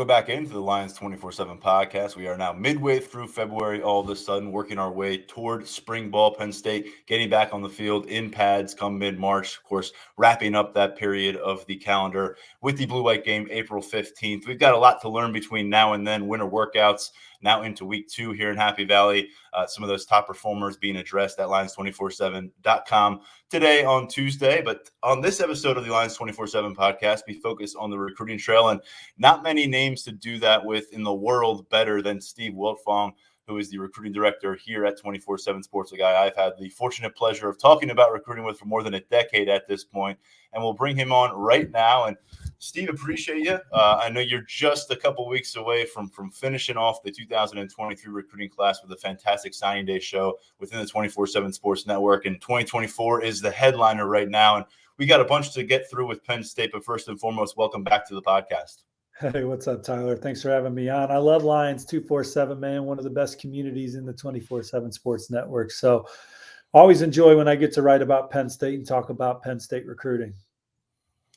Welcome back into the Lions247 Podcast. We are now midway through February, all of a sudden working our way toward spring ball. Penn State getting back on the field in pads come mid-March. Of course, wrapping up that period of the calendar with the blue-white game April 15th. We've got a lot to learn between now and then. Winter workouts now into week 2 here in Happy Valley. Some of those top performers being addressed at Lions247.com today on Tuesday. But on this episode of the Lions247 Podcast, we focus on the recruiting trail, and not many names to do that with in the world better than Steve Wiltfong, who is the recruiting director here at 24/7 Sports, a guy I've had the fortunate pleasure of talking about recruiting with for more than a decade at this point. And we'll bring him on right now. And Steve, appreciate you. I know you're just a couple weeks away from finishing off the 2023 recruiting class with a fantastic signing day show within the 24/7 Sports Network. And 2024 is the headliner right now. And we got a bunch to get through with Penn State. But first and foremost, welcome back to the podcast. Hey, what's up, Tyler? Thanks for having me on. I love Lions247, man, one of the best communities in the 24/7 Sports Network. So always enjoy when I get to write about Penn State and talk about Penn State recruiting.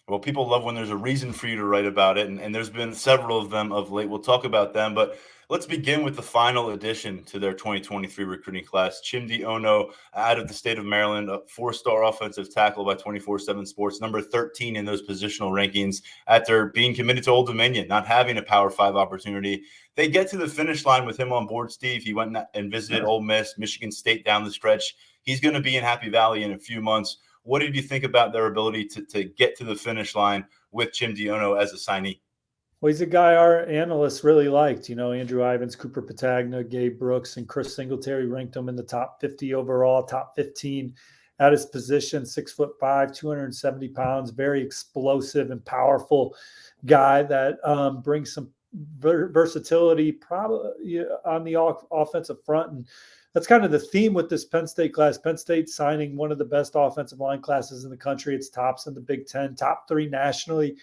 Well, people love when there's a reason for you to write about it, and there's been several of them of late. We'll talk about them, but let's begin with the final addition to their 2023 recruiting class. Chimdi Ono, out of the state of Maryland, a 4-star offensive tackle by 24/7 Sports, number 13 in those positional rankings after being committed to Old Dominion, not having a Power 5 opportunity. They get to the finish line with him on board, Steve. He went and visited Ole Miss, Michigan State down the stretch. He's going to be in Happy Valley in a few months. What did you think about their ability to get to the finish line with Chimdi Ono as a signee? Well, he's a guy our analysts really liked. You know, Andrew Ivins, Cooper Patagna, Gabe Brooks, and Chris Singletary ranked him in the top 50 overall, top 15 at his position, 6'5", 270 pounds, very explosive and powerful guy that brings some versatility probably on the offensive front. And that's kind of the theme with this Penn State class. Penn State signing one of the best offensive line classes in the country. It's tops in the Big Ten, top 3 nationally,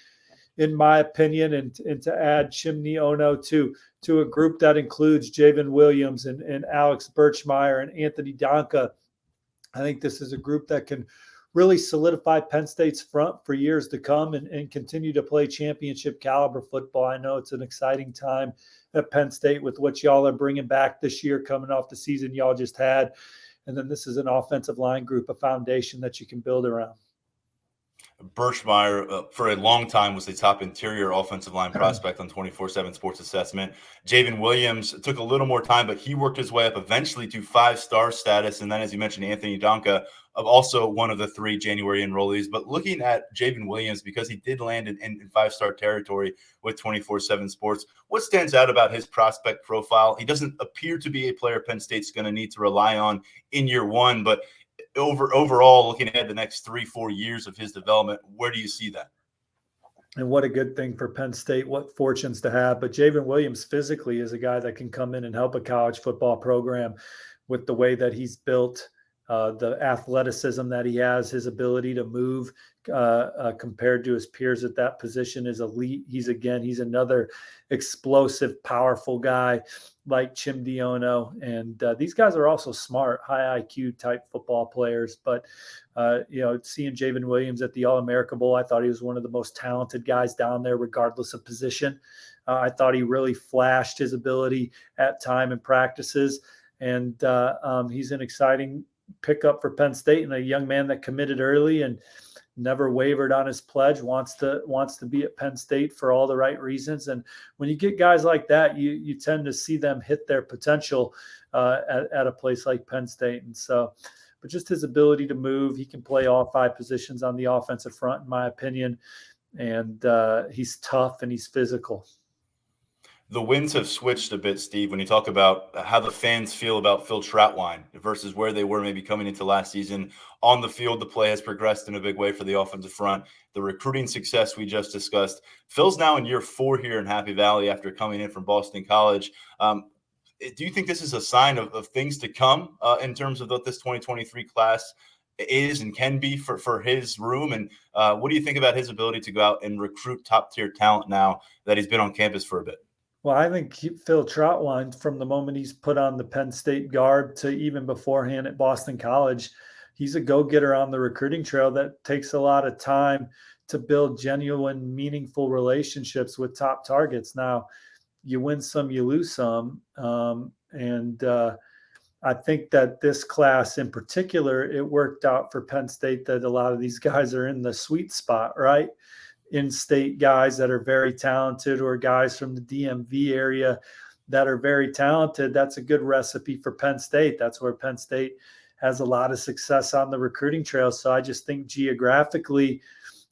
in my opinion. And to add Chimdi Ono to a group that includes Javen Williams and Alex Birchmeyer and Anthony Donka, I think this is a group that can really solidify Penn State's front for years to come and continue to play championship caliber football. I know it's an exciting time at Penn State with what y'all are bringing back this year, coming off the season y'all just had. And then this is an offensive line group, a foundation that you can build around. Birchmeyer, for a long time, was the top interior offensive line prospect on 24/7 Sports Assessment. Javen Williams took a little more time, but he worked his way up eventually to 5-star status. And then, as you mentioned, Anthony Donka, also one of the 3 January enrollees. But looking at Javen Williams, because he did land in 5-star territory with 24/7 Sports, what stands out about his prospect profile? He doesn't appear to be a player Penn State's going to need to rely on in year one, but overall, looking ahead the next 3-4 years of his development, where do you see that? And what a good thing for Penn State, what fortunes to have. But Javen Williams physically is a guy that can come in and help a college football program with the way that he's built, the athleticism that he has, his ability to move compared to his peers at that position is elite. He's another explosive, powerful guy like Chimdi Ono. And these guys are also smart, high IQ type football players. But, seeing Javen Williams at the All-America Bowl, I thought he was one of the most talented guys down there, regardless of position. I thought he really flashed his ability at time in practices. And he's an exciting pickup for Penn State and a young man that committed early and never wavered on his pledge, wants to be at Penn State for all the right reasons. And when you get guys like that, you tend to see them hit their potential at a place like Penn State. And so, but just his ability to move, he can play all 5 positions on the offensive front, in my opinion. And he's tough and he's physical. The winds have switched a bit, Steve, when you talk about how the fans feel about Phil Trautwein versus where they were maybe coming into last season. On the field, the play has progressed in a big way for the offensive front. The recruiting success we just discussed. Phil's now in year 4 here in Happy Valley after coming in from Boston College. Do you think this is a sign of things to come in terms of what this 2023 class is and can be for his room? And what do you think about his ability to go out and recruit top-tier talent now that he's been on campus for a bit? Well, I think Phil Trautwein, from the moment he's put on the Penn State garb to even beforehand at Boston College, he's a go-getter on the recruiting trail that takes a lot of time to build genuine, meaningful relationships with top targets. Now, you win some, you lose some. I think that this class in particular, it worked out for Penn State that a lot of these guys are in the sweet spot, right? In-state guys that are very talented, or guys from the DMV area that are very talented. That's a good recipe for Penn State. That's where Penn State has a lot of success on the recruiting trail. So I just think geographically,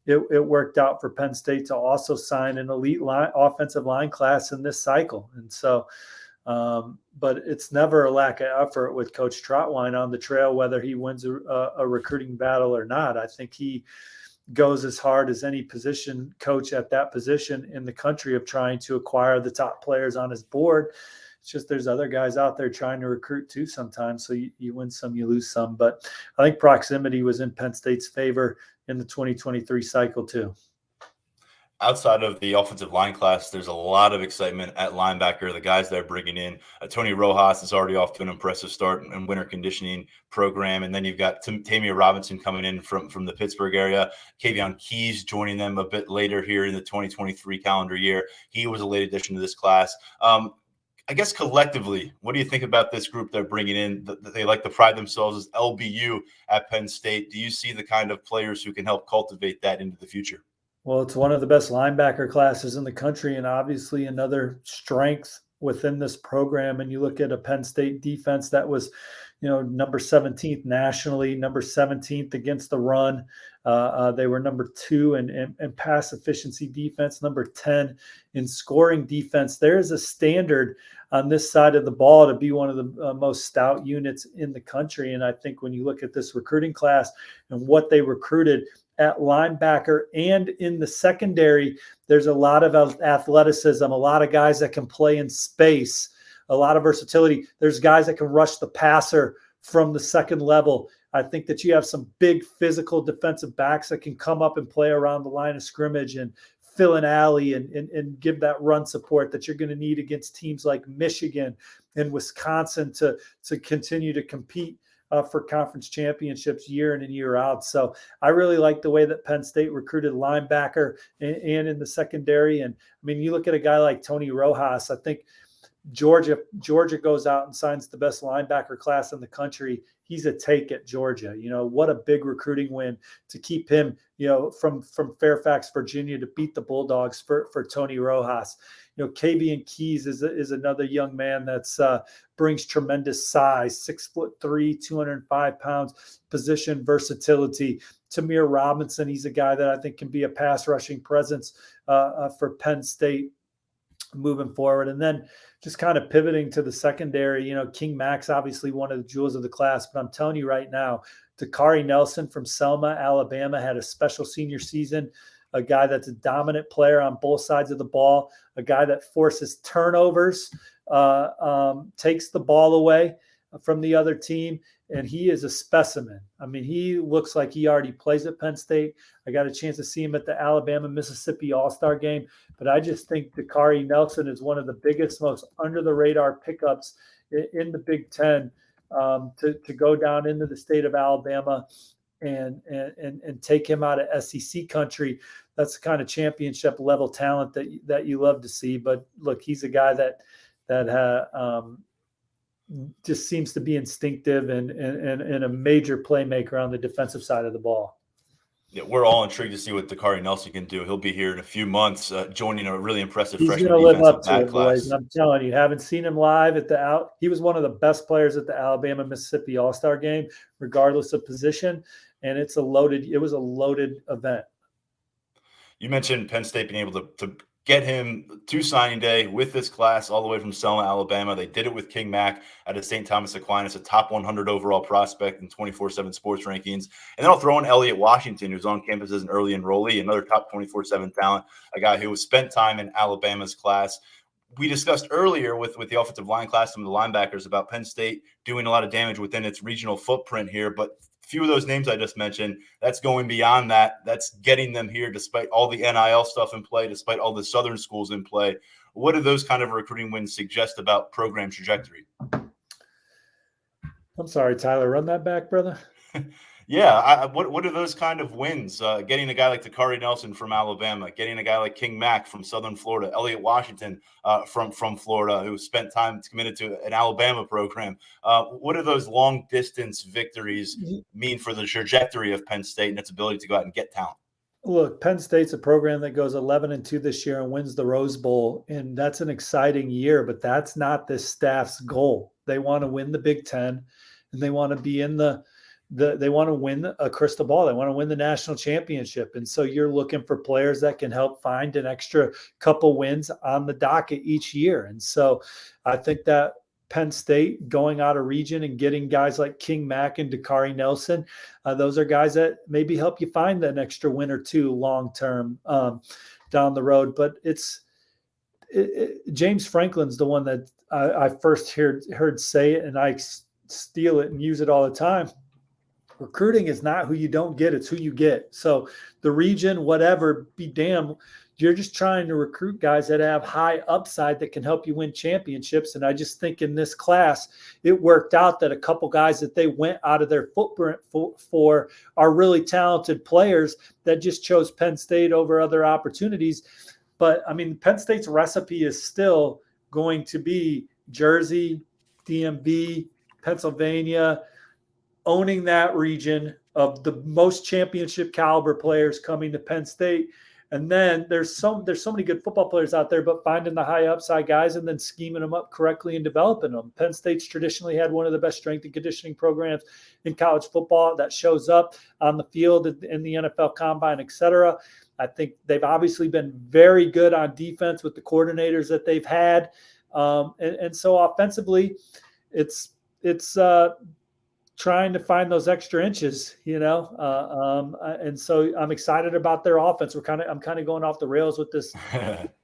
it worked out for Penn State to also sign an elite offensive line class in this cycle. And so, but it's never a lack of effort with Coach Trotwine on the trail, whether he wins a recruiting battle or not. I think he goes as hard as any position coach at that position in the country of trying to acquire the top players on his board. It's just there's other guys out there trying to recruit too sometimes. So you win some, you lose some. But I think proximity was in Penn State's favor in the 2023 cycle too. Outside of the offensive line class, there's a lot of excitement at linebacker. The guys they're bringing in, Tony Rojas is already off to an impressive start in winter conditioning program. And then you've got Tamia Robinson coming in from the Pittsburgh area. Kavion Keys joining them a bit later here in the 2023 calendar year. He was a late addition to this class. I guess collectively, what do you think about this group they're bringing in? They like to pride themselves as LBU at Penn State. Do you see the kind of players who can help cultivate that into the future? Well, it's one of the best linebacker classes in the country, and obviously another strength within this program. And you look at a Penn State defense that was, number 17th nationally, number 17th against the run. They were number 2 in pass efficiency defense, number 10 in scoring defense. There is a standard on this side of the ball to be one of the most stout units in the country. And I think when you look at this recruiting class and what they recruited at linebacker and in the secondary, there's a lot of athleticism, a lot of guys that can play in space, a lot of versatility. There's guys that can rush the passer from the second level. I think that you have some big physical defensive backs that can come up and play around the line of scrimmage and fill an alley and give that run support that you're going to need against teams like Michigan and Wisconsin to continue to compete for conference championships year in and year out. So I really like the way that Penn State recruited linebacker and in the secondary. And I mean, you look at a guy like Tony Rojas, I think Georgia goes out and signs the best linebacker class in the country. He's a take at Georgia. What a big recruiting win to keep him, from Fairfax, Virginia, to beat the Bulldogs for Tony Rojas. Kavion Keys is another young man that's brings tremendous size, 6'3", 205 pounds, position versatility. Tamir Robinson, he's a guy that I think can be a pass rushing presence for Penn State moving forward. And then just kind of pivoting to the secondary, King Mack's obviously one of the jewels of the class, but I'm telling you right now, Dakari Nelson from Selma, Alabama, had a special senior season, a guy that's a dominant player on both sides of the ball, a guy that forces turnovers, takes the ball away from the other team, and he is a specimen. I mean, he looks like he already plays at Penn State. I got a chance to see him at the Alabama-Mississippi All-Star game, but I just think Dakari Nelson is one of the biggest, most under-the-radar pickups in the Big Ten to go down into the state of Alabama and take him out of SEC country. That's the kind of championship level talent that you love to see. But look, he's a guy that just seems to be instinctive and a major playmaker on the defensive side of the ball. Yeah, we're all intrigued to see what Dakari Nelson can do. He'll be here in a few months, joining a really impressive freshman defensive back class. He's going to live up to it, class. boys. I'm telling you, haven't seen him live he was one of the best players at the Alabama-Mississippi All-Star game, regardless of position, and it was a loaded event. You mentioned Penn State being able to get him to signing day with this class all the way from Selma, Alabama. They did it with King Mack out of St. Thomas Aquinas, a top 100 overall prospect in 24/7 sports rankings. And then I'll throw in Elliott Washington, who's on campus as an early enrollee, another top 24/7 talent, a guy who has spent time in Alabama's class. We discussed earlier with the offensive line class, some of the linebackers, about Penn State doing a lot of damage within its regional footprint here, but few of those names I just mentioned, that's going beyond that. That's getting them here despite all the NIL stuff in play, despite all the Southern schools in play. What do those kind of recruiting wins suggest about program trajectory? I'm sorry, Tyler, run that back, brother. Yeah, what are those kind of wins? Getting a guy like Takari Nelson from Alabama, getting a guy like King Mack from Southern Florida, Elliott Washington from Florida, who spent time committed to an Alabama program. What do those long distance victories mean for the trajectory of Penn State and its ability to go out and get talent? Look, Penn State's a program that goes 11-2 this year and wins the Rose Bowl, and that's an exciting year. But that's not this staff's goal. They want to win the Big Ten, and they want to be in they want to win a crystal ball. They want to win the national championship. And so you're looking for players that can help find an extra couple wins on the docket each year. And so I think that Penn State going out of region and getting guys like King Mack and Dakari Nelson, those are guys that maybe help you find an extra win or two long-term down the road. But James Franklin's the one that I first heard say it, and I steal it and use it all the time. Recruiting is not who you don't get, it's who you get. So the region, whatever, be damned, you're just trying to recruit guys that have high upside that can help you win championships. And I just think in this class, it worked out that a couple guys that they went out of their footprint for are really talented players that just chose Penn State over other opportunities. But I mean, Penn State's recipe is still going to be Jersey, DMV, Pennsylvania, owning that region of the most championship caliber players coming to Penn State. And then there's so many good football players out there, but finding the high upside guys and then scheming them up correctly and developing them. Penn State's traditionally had one of the best strength and conditioning programs in college football that shows up on the field in the NFL Combine, et cetera. I think they've obviously been very good on defense with the coordinators that they've had. And so offensively, it's trying to find those extra inches, and so I'm excited about their offense. I'm kind of going off the rails with this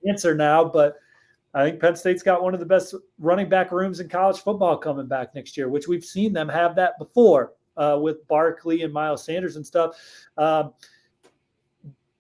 answer now, but I think Penn State's got one of the best running back rooms in college football coming back next year, which we've seen them have that before with Barkley and Miles Sanders and stuff.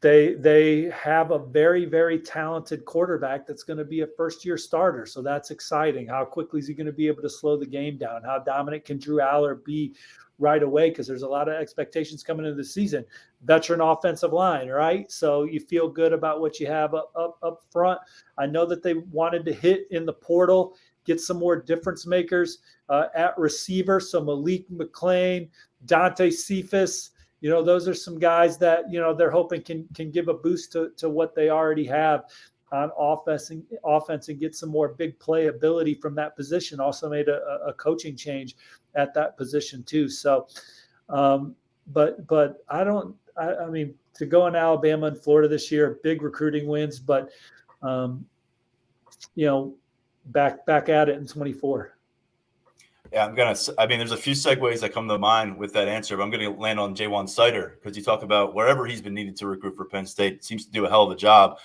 They have a very, very talented quarterback that's going to be a first-year starter, so that's exciting. How quickly is he going to be able to slow the game down? How dominant can Drew Aller be right away? Because there's a lot of expectations coming into the season. Veteran offensive line, right? So you feel good about what you have up front. I know that they wanted to hit in the portal, get some more difference makers at receiver. So Malik McClain, Dante Cephas. Those are some guys that, they're hoping can give a boost to what they already have on offense and get some more big play ability from that position. Also made a coaching change at that position too. So, but I mean, to go in Alabama and Florida this year, big recruiting wins, but, back at it in 24. Yeah, there's a few segues that come to mind with that answer, but I'm going to land on Javen Sutter because you talk about wherever he's been needed to recruit for Penn State, seems to do a hell of a job.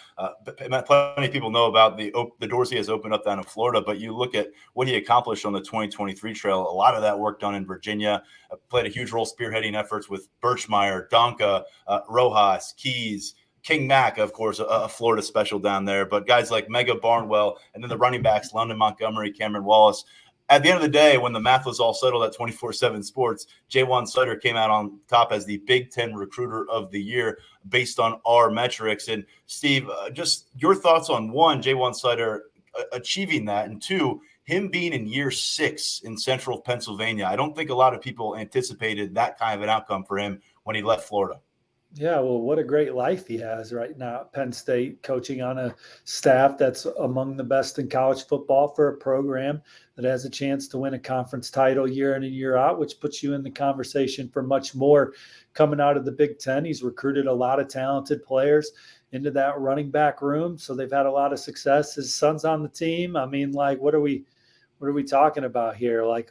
Plenty of people know about the doors he has opened up down in Florida, but you look at what he accomplished on the 2023 trail, a lot of that work done in Virginia, played a huge role spearheading efforts with Birchmeyer, Donka, Rojas, Keys, King Mack, of course, a Florida special down there, but guys like Mega Barnwell, and then the running backs, London Montgomery, Cameron Wallace. At the end of the day, when the math was all settled at 24/7 Sports, Javen Sutter came out on top as the Big Ten Recruiter of the Year based on our metrics. And Steve, just your thoughts on one, Javen Sutter achieving that, and two, him being in year 6 in Central Pennsylvania. I don't think a lot of people anticipated that kind of an outcome for him when he left Florida. Yeah, well, what a great life he has right now at Penn State, coaching on a staff that's among the best in college football for a program that has a chance to win a conference title year in and year out, which puts you in the conversation for much more coming out of the Big Ten. He's recruited a lot of talented players into that running back room, so they've had a lot of success. His son's on the team. I mean, like, what are we talking about here? Like,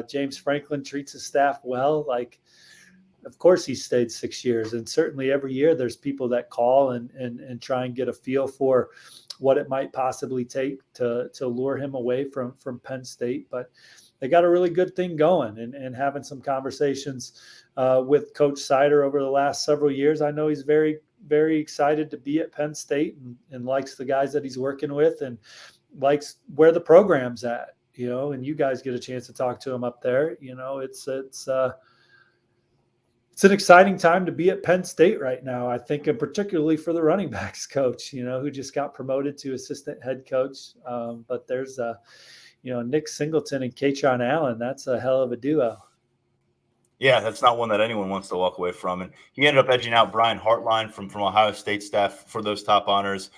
James Franklin treats his staff well. Like, of course he stayed 6 years, and certainly every year there's people that call and try and get a feel for what it might possibly take to lure him away from Penn State. But they got a really good thing going, and having some conversations with Coach Sider over the last several years. I know he's very, very excited to be at Penn State and likes the guys that he's working with and likes where the program's at, and you guys get a chance to talk to him up there. It's It's an exciting time to be at Penn State right now, I think, and particularly for the running backs coach, who just got promoted to assistant head coach. But there's, Nick Singleton and Kaytron Allen. That's a hell of a duo. Yeah, that's not one that anyone wants to walk away from. And he ended up edging out Brian Hartline from Ohio State staff for those top honors.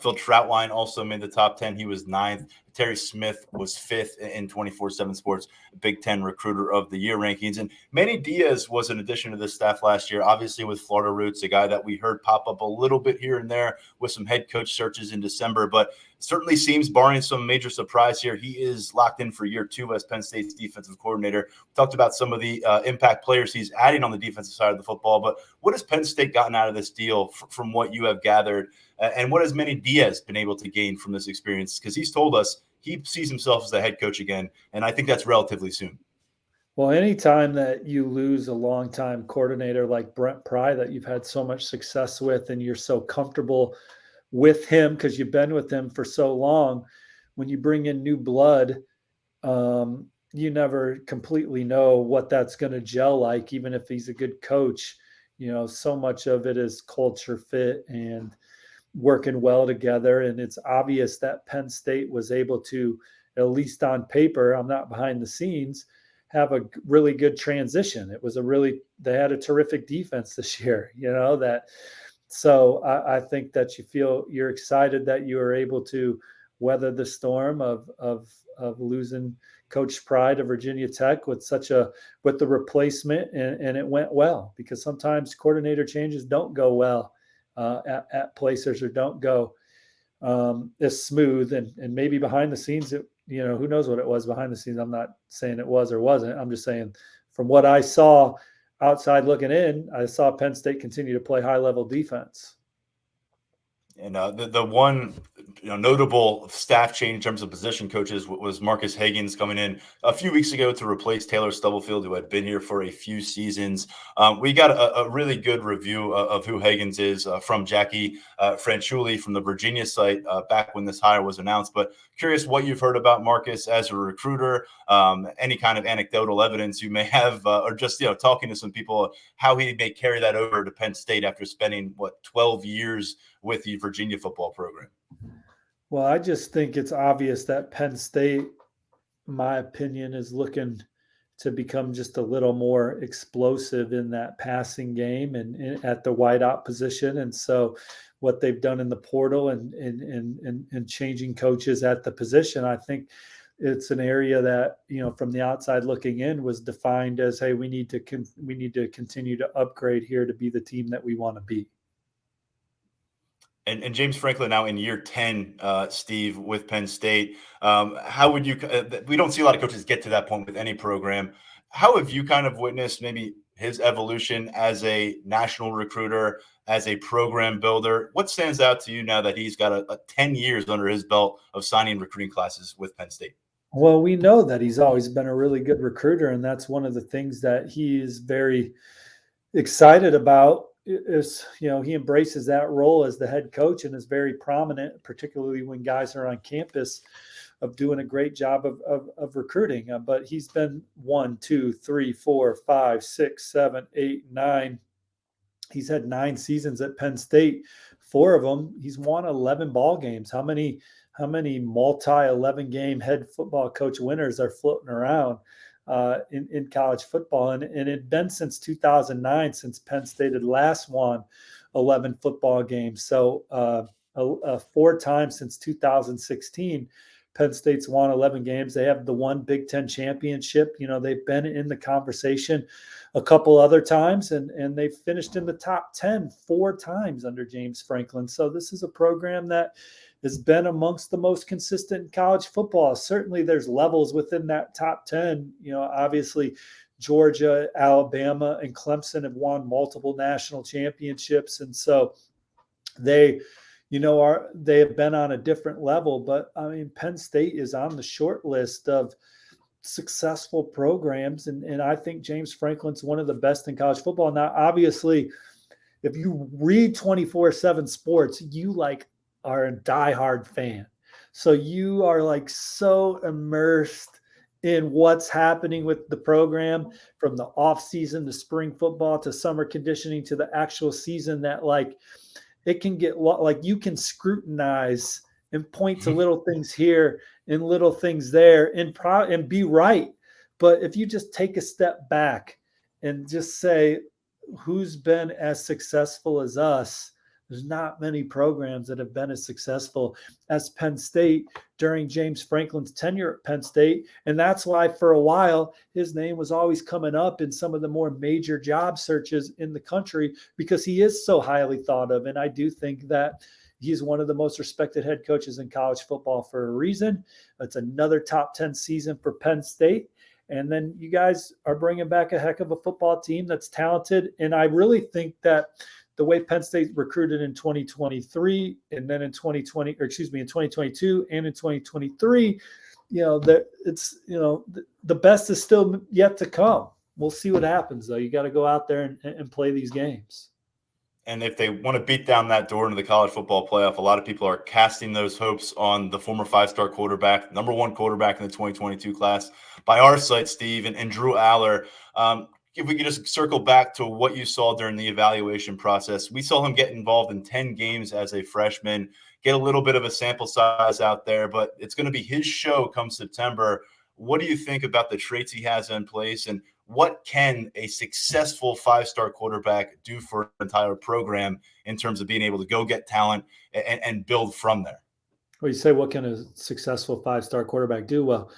Phil Troutline also made the top 10. He was 9th. Terry Smith was 5th in 24/7 Sports Big Ten Recruiter of the Year rankings. And Manny Diaz was an addition to this staff last year, obviously with Florida roots, a guy that we heard pop up a little bit here and there with some head coach searches in December, but certainly seems, barring some major surprise here, he is locked in for year 2 as Penn State's defensive coordinator. We talked about some of the impact players he's adding on the defensive side of the football, but what has Penn State gotten out of this deal from what you have gathered? And what has Manny Diaz been able to gain from this experience? Because he's told us he sees himself as the head coach again, and I think that's relatively soon. Well, anytime that you lose a longtime coordinator like Brent Pry that you've had so much success with and you're so comfortable with him because you've been with him for so long, when you bring in new blood, you never completely know what that's going to gel like, even if he's a good coach. So much of it is culture fit and working well together. And it's obvious that Penn State was able to, at least on paper, I'm not behind the scenes, have a really good transition. They had a terrific defense this year, so I think that you're excited that you were able to weather the storm of losing Coach Pry to Virginia Tech with the replacement, and it went well, because sometimes coordinator changes don't go well at places, or don't go as smooth, and maybe behind the scenes, who knows what it was behind the scenes. I'm not saying it was or wasn't. I'm just saying from what I saw outside looking in, I saw Penn State continue to play high-level defense. And the one notable staff change in terms of position coaches was Marcus Higgins coming in a few weeks ago to replace Taylor Stubblefield, who had been here for a few seasons. We got a really good review of who Higgins is from Jackie Franchuli from the Virginia site back when this hire was announced. But curious what you've heard about Marcus as a recruiter, any kind of anecdotal evidence you may have, or just talking to some people, how he may carry that over to Penn State after spending 12 years with the Virginia football program. Well, I just think it's obvious that Penn State, in my opinion, is looking to become just a little more explosive in that passing game and at the wideout position. And so what they've done in the portal and changing coaches at the position, I think it's an area that, from the outside looking in, was defined as, hey, we need to continue to upgrade here to be the team that we want to be. And James Franklin now in year 10, Steve, with Penn State. How would you we don't see a lot of coaches get to that point with any program. How have you kind of witnessed maybe his evolution as a national recruiter, as a program builder? What stands out to you now that he's got a 10 years under his belt of signing recruiting classes with Penn State? Well, we know that he's always been a really good recruiter, and that's one of the things that he is very excited about. Is, he embraces that role as the head coach and is very prominent, particularly when guys are on campus, of doing a great job of recruiting. But he's been 1, 2, 3, 4, 5, 6, 7, 8, 9. He's had 9 seasons at Penn State. 4 of them, he's won 11 ball games. How many multi 11 game head football coach winners are floating around in college football? And it had been since 2009 since Penn State had last won 11 football games. So 4 times since 2016, Penn State's won 11 games. They have the one Big Ten championship. They've been in the conversation a couple other times, and they've finished in the top 10 4 times under James Franklin. So this is a program that has been amongst the most consistent in college football. Certainly there's levels within that top 10. Obviously Georgia, Alabama, and Clemson have won multiple national championships. And so they have been on a different level. But I mean, Penn State is on the short list of successful programs. And I think James Franklin's one of the best in college football. Now, obviously, if you read 24/7 Sports, you are a diehard fan. So you are so immersed in what's happening with the program from the off season to spring football to summer conditioning to the actual season, that like it can get like you can scrutinize and point to little things here and little things there and be right. But if you just take a step back and just say, who's been as successful as us? There's not many programs that have been as successful as Penn State during James Franklin's tenure at Penn State. And that's why for a while, his name was always coming up in some of the more major job searches in the country because he is so highly thought of. And I do think that he's one of the most respected head coaches in college football for a reason. It's another top 10 season for Penn State. And then you guys are bringing back a heck of a football team that's talented. And I really think that the way Penn State recruited in 2023 and then in 2022 and in 2023, the best is still yet to come. We'll see what happens, though. You got to go out there and play these games. And if they want to beat down that door into the college football playoff, a lot of people are casting those hopes on the former five-star quarterback, number one quarterback in the 2022 class by our site, Steve, and Drew Aller. If we could just circle back to what you saw during the evaluation process, we saw him get involved in 10 games as a freshman, get a little bit of a sample size out there, but it's going to be his show come September. What do you think about the traits he has in place, and what can a successful five-star quarterback do for an entire program in terms of being able to go get talent and build from there? Well, you say, what can a successful five-star quarterback do? Well,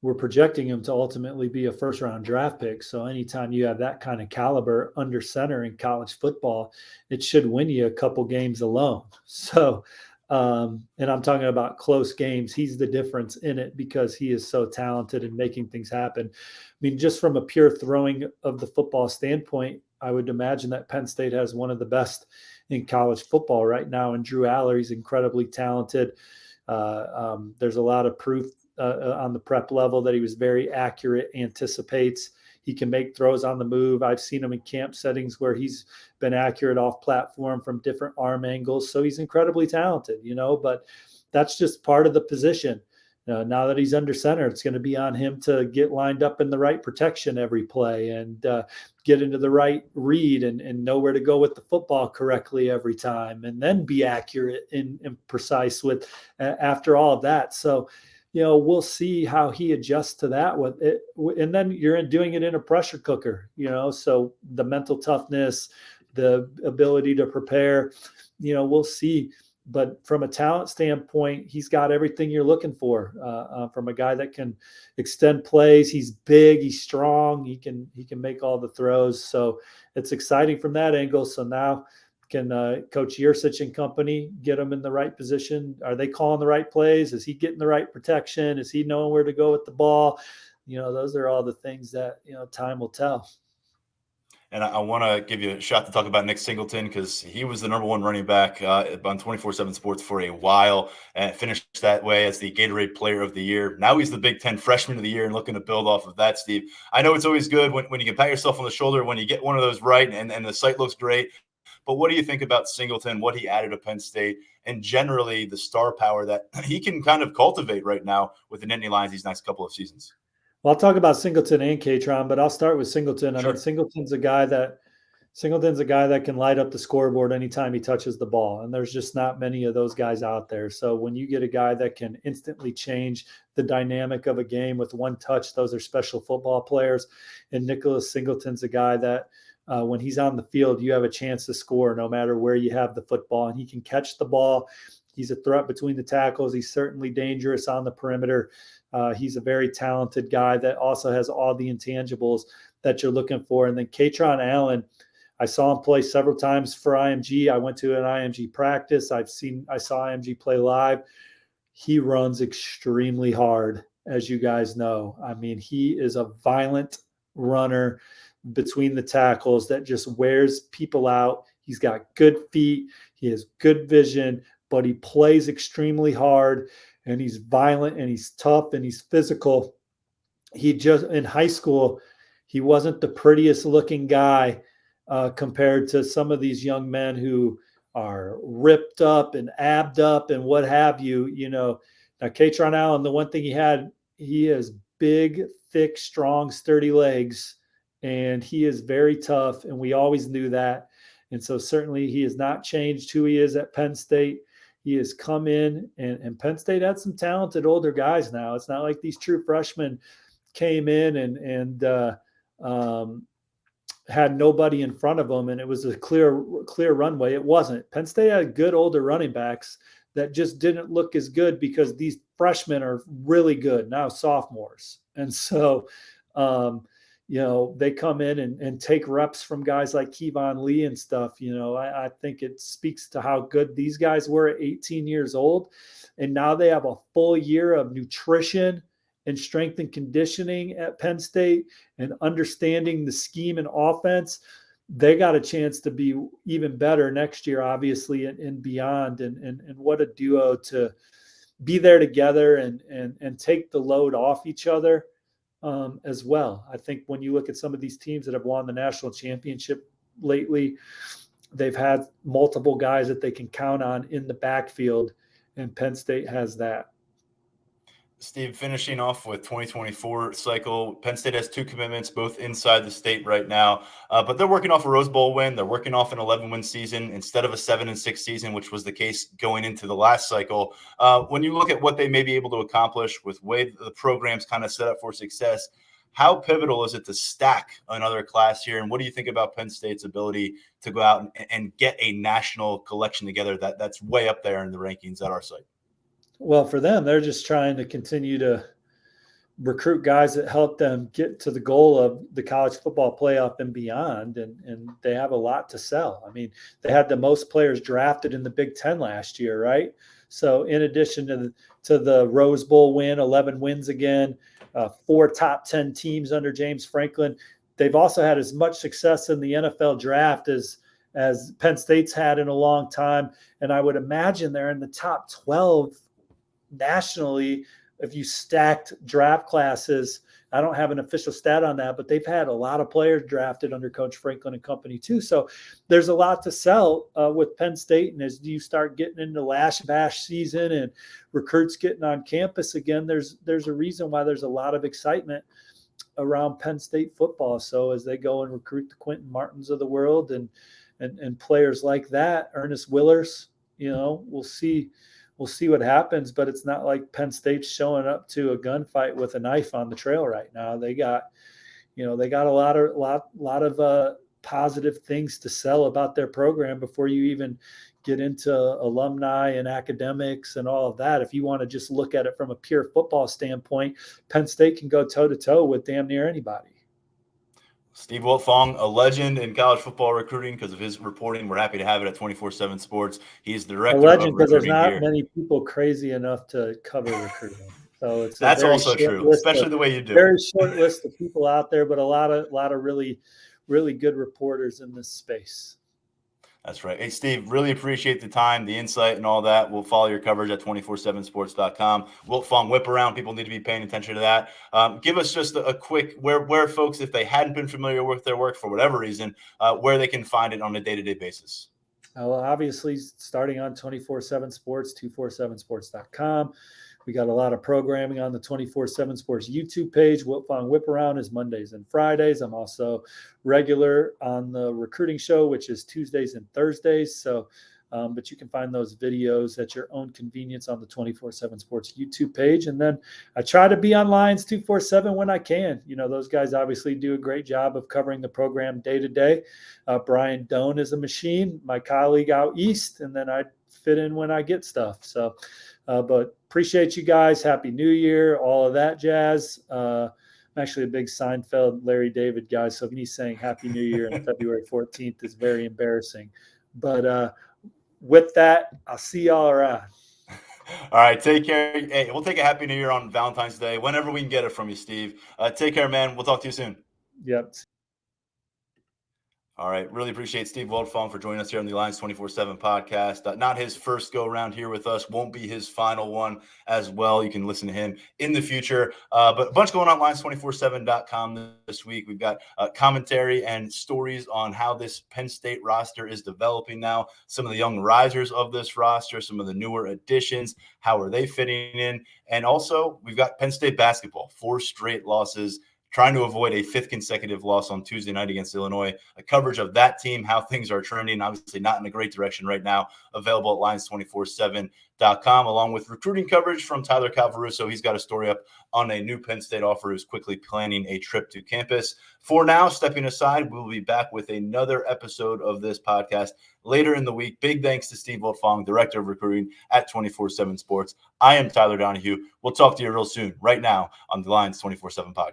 we're projecting him to ultimately be a first-round draft pick. So anytime you have that kind of caliber under center in college football, it should win you a couple games alone. So, and I'm talking about close games. He's the difference in it because he is so talented in making things happen. I mean, just from a pure throwing of the football standpoint, I would imagine that Penn State has one of the best in college football right now. And Drew Aller, he's incredibly talented. There's a lot of proof on the prep level that he was very accurate, anticipates. He can make throws on the move. I've seen him in camp settings where he's been accurate off platform from different arm angles. So he's incredibly talented, but that's just part of the position. Now that he's under center, it's going to be on him to get lined up in the right protection every play and get into the right read and know where to go with the football correctly every time, and then be accurate and precise with after all of that. So, we'll see how he adjusts to that with it. And then you're doing it in a pressure cooker, so the mental toughness, the ability to prepare, we'll see. But from a talent standpoint, he's got everything you're looking for from a guy that can extend plays. He's big, he's strong, he can make all the throws. So it's exciting from that angle. So now can Coach Yursich and company get him in the right position? Are they calling the right plays? Is he getting the right protection? Is he knowing where to go with the ball? Those are all the things that, time will tell. And I want to give you a shot to talk about Nick Singleton because he was the number one running back on 247 Sports for a while and finished that way as the Gatorade Player of the Year. Now he's the Big Ten Freshman of the Year and looking to build off of that, Steve. I know it's always good when you can pat yourself on the shoulder when you get one of those right and the site looks great. But what do you think about Singleton, what he added to Penn State, and generally the star power that he can kind of cultivate right now with the Nittany Lions these next couple of seasons? Well, I'll talk about Singleton and Katron, but I'll start with Singleton. Sure. I mean, Singleton's a guy that can light up the scoreboard anytime he touches the ball. And there's just not many of those guys out there. So when you get a guy that can instantly change the dynamic of a game with one touch, those are special football players. And Nicholas Singleton's a guy that when he's on the field, you have a chance to score no matter where you have the football. And he can catch the ball. He's a threat between the tackles. He's certainly dangerous on the perimeter. He's a very talented guy that also has all the intangibles that you're looking for. And then Katron Allen, I saw him play several times for IMG. I went to an IMG practice. I saw IMG play live. He runs extremely hard, as you guys know. I mean, he is a violent runner between the tackles that just wears people out. He's got good feet. He has good vision, but he plays extremely hard, and he's violent, and he's tough, and he's physical. He just, in high school, he wasn't the prettiest looking guy compared to some of these young men who are ripped up and abbed up and what have you. Now Katron Allen, the one thing he is big, thick, strong, sturdy legs, and he is very tough, and we always knew that. And so certainly he has not changed who he is at Penn State. He has come in, and Penn State had some talented older guys now. It's not like these true freshmen came in and had nobody in front of them, and it was a clear runway. It wasn't. Penn State had good older running backs that just didn't look as good because these freshmen are really good now, sophomores. And so, they come in and take reps from guys like Kevon Lee and stuff. I think it speaks to how good these guys were at 18 years old. And now they have a full year of nutrition and strength and conditioning at Penn State and understanding the scheme and offense. They got a chance to be even better next year, obviously, and beyond. And what a duo to be there together and take the load off each other as well. I think when you look at some of these teams that have won the national championship lately, they've had multiple guys that they can count on in the backfield, and Penn State has that. Steve, finishing off with 2024 cycle, Penn State has 2 commitments, both inside the state right now, but they're working off a Rose Bowl win. They're working off an 11-win season instead of a 7-6 season, which was the case going into the last cycle. When you look at what they may be able to accomplish with the way the program's kind of set up for success, how pivotal is it to stack another class here? And what do you think about Penn State's ability to go out and get a national collection together that's way up there in the rankings at our site? Well, for them, they're just trying to continue to recruit guys that help them get to the goal of the college football playoff and beyond. And they have a lot to sell. I mean, they had the most players drafted in the Big Ten last year, right? So in addition to the Rose Bowl win, 11 wins again, 4 top 10 teams under James Franklin, they've also had as much success in the NFL draft as Penn State's had in a long time. And I would imagine they're in the top 12 nationally if you stacked draft classes. I don't have an official stat on that, but they've had a lot of players drafted under Coach Franklin and company too. So there's a lot to sell with Penn State. And as you start getting into Lash Bash season and recruits getting on campus again, there's a reason why there's a lot of excitement around Penn State football. So as they go and recruit the Quentin Martins of the world and players like that, Ernest Willers, we'll see what happens, but it's not like Penn State's showing up to a gunfight with a knife on the trail right now. They got a lot of positive things to sell about their program before you even get into alumni and academics and all of that. If you want to just look at it from a pure football standpoint, Penn State can go toe to toe with damn near anybody. Steve Wiltfong, a legend in college football recruiting because of his reporting. We're happy to have it at 247 Sports. He's the director of recruiting here. A legend because there's not many people crazy enough to cover recruiting. So it's that's also true, especially the way you do. Very short list of people out there, but a lot of really, really good reporters in this space. That's right. Hey, Steve, really appreciate the time, the insight, and all that. We'll follow your coverage at 247sports.com. Wiltfong Whip Around. People need to be paying attention to that. Give us just a quick where folks, if they hadn't been familiar with their work for whatever reason, where they can find it on a day-to-day basis. Well, obviously, starting on 247 Sports, 247sports.com. We got a lot of programming on the 247 Sports YouTube page. Wiltfong Whip Around is Mondays and Fridays. I'm also regular on the recruiting show, which is Tuesdays and Thursdays. So, but you can find those videos at your own convenience on the 247 Sports YouTube page. And then I try to be on Lions247 when I can. Those guys obviously do a great job of covering the program day to day. Brian Doan is a machine, my colleague out east, and then I fit in when I get stuff. So, but appreciate you guys. Happy New Year, all of that jazz. I'm actually a big Seinfeld Larry David guy, so me saying Happy New Year on February 14th is very embarrassing. But with that, I'll see y'all around. All right, take care. Hey, we'll take a Happy New Year on Valentine's Day, whenever we can get it from you, Steve. Take care, man. We'll talk to you soon. Yep. All right. Really appreciate Steve Wiltfong for joining us here on the Lions247 podcast. Not his first go around here with us. Won't be his final one as well. You can listen to him in the future. But a bunch going on at Lions247.com this week. We've got commentary and stories on how this Penn State roster is developing now. Some of the young risers of this roster, some of the newer additions. How are they fitting in? And also, we've got Penn State basketball, 4 straight losses, trying to avoid a 5th consecutive loss on Tuesday night against Illinois. A coverage of that team, how things are trending, obviously not in a great direction right now, available at Lions247.com, along with recruiting coverage from Tyler Calvaruso. He's got a story up on a new Penn State offer who's quickly planning a trip to campus. For now, stepping aside, we'll be back with another episode of this podcast later in the week. Big thanks to Steve Wiltfong, Director of Recruiting at 247 Sports. I am Tyler Donohue. We'll talk to you real soon, right now, on the Lions247 Podcast.